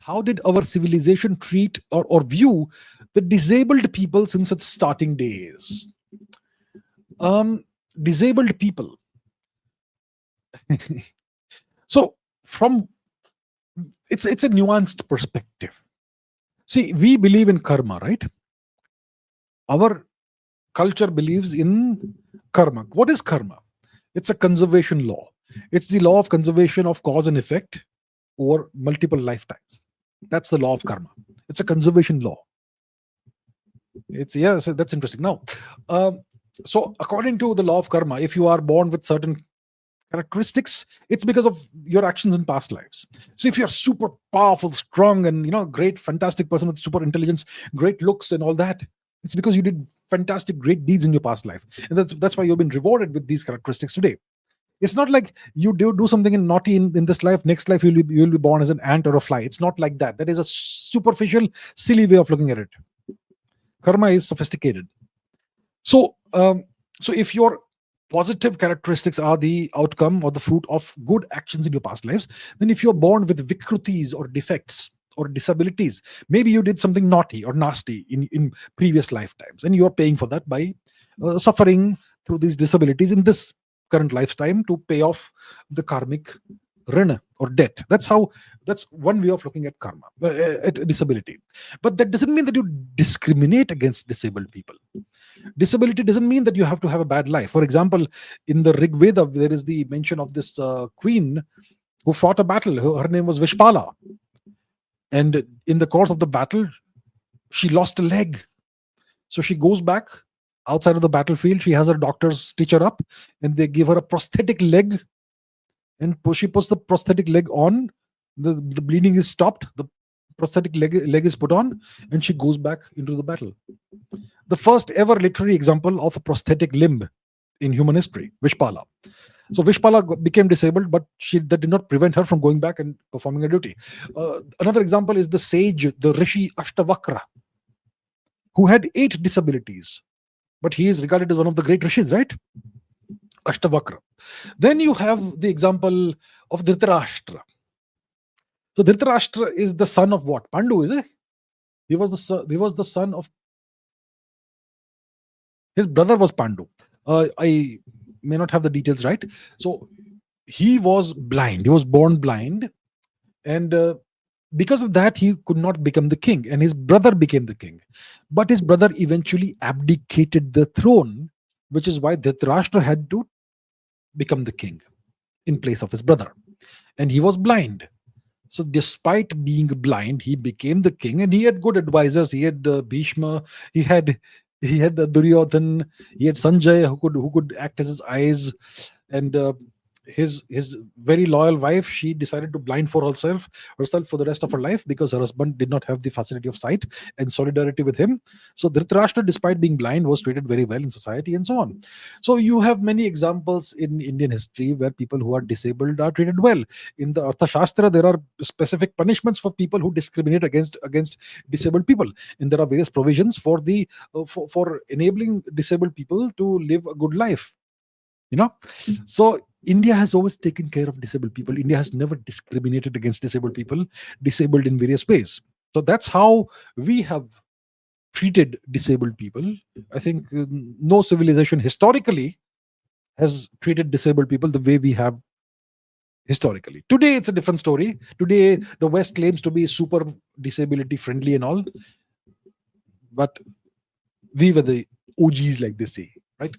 how did our civilization treat or view the disabled people since its starting days? Disabled people. So from it's a nuanced perspective. See, we believe in karma, right? Our culture believes in karma. What is karma? It's a conservation law. It's the law of conservation of cause and effect over multiple lifetimes. That's the law of karma. It's a conservation law. So that's interesting. Now, so according to the law of karma, if you are born with certain characteristics, it's because of your actions in past lives. So if you're super powerful, strong, and great, fantastic person with super intelligence, great looks, and all that, it's because you did fantastic, great deeds in your past life, and that's why you've been rewarded with these characteristics today. It's not like you do something naughty in this life, next life you'll be born as an ant or a fly. It's not like that. That is a superficial, silly way of looking at it. Karma is sophisticated. So if your positive characteristics are the outcome or the fruit of good actions in your past lives, then if you're born with vikrutis or defects or disabilities, maybe you did something naughty or nasty in previous lifetimes, and you're paying for that by suffering through these disabilities in this current lifetime to pay off the karmic rana or debt. That's one way of looking at karma, at disability. But that doesn't mean that you discriminate against disabled people. Disability doesn't mean that you have to have a bad life. For example, in the Rig Veda, there is the mention of this queen who fought a battle. Her name was Vishpala. And in the course of the battle, she lost a leg. So she goes back outside of the battlefield. She has her doctors stitch her up, and they give her a prosthetic leg. And she puts the prosthetic leg on. The bleeding is stopped. The prosthetic leg is put on, and she goes back into the battle. The first ever literary example of a prosthetic limb in human history, Vishpala. So Vishpala became disabled, but that did not prevent her from going back and performing her duty. Another example is the sage, the Rishi Ashtavakra, who had 8 disabilities, but he is regarded as one of the great rishis, right? Ashtavakra. Then you have the example of Dhritarashtra. So Dhritarashtra is the son of what? Pandu, is it? He was the son of. His brother was Pandu. I may not have the details right. So he was blind. He was born blind, and because of that, he could not become the king. And his brother became the king. But his brother eventually abdicated the throne, which is why Dhritarashtra had to become the king in place of his brother. And he was blind. So despite being blind, he became the king, and he had good advisors. He had Bhishma, he had Duryodhan, he had Sanjay who could act as his eyes, and his very loyal wife, she decided to blind for herself for the rest of her life because her husband did not have the facility of sight and solidarity with him. So Dhritarashtra, despite being blind, was treated very well in society, and so on. So you have many examples in Indian history where people who are disabled are treated well. In the Arthashastra, there are specific punishments for people who discriminate against disabled people, and there are various provisions for for enabling disabled people to live a good life. So India has always taken care of disabled people. India has never discriminated against disabled people, disabled in various ways. So that's how we have treated disabled people. I think no civilization historically has treated disabled people the way we have historically. Today, it's a different story. Today, the West claims to be super disability friendly and all. But we were the OGs, like they say, right?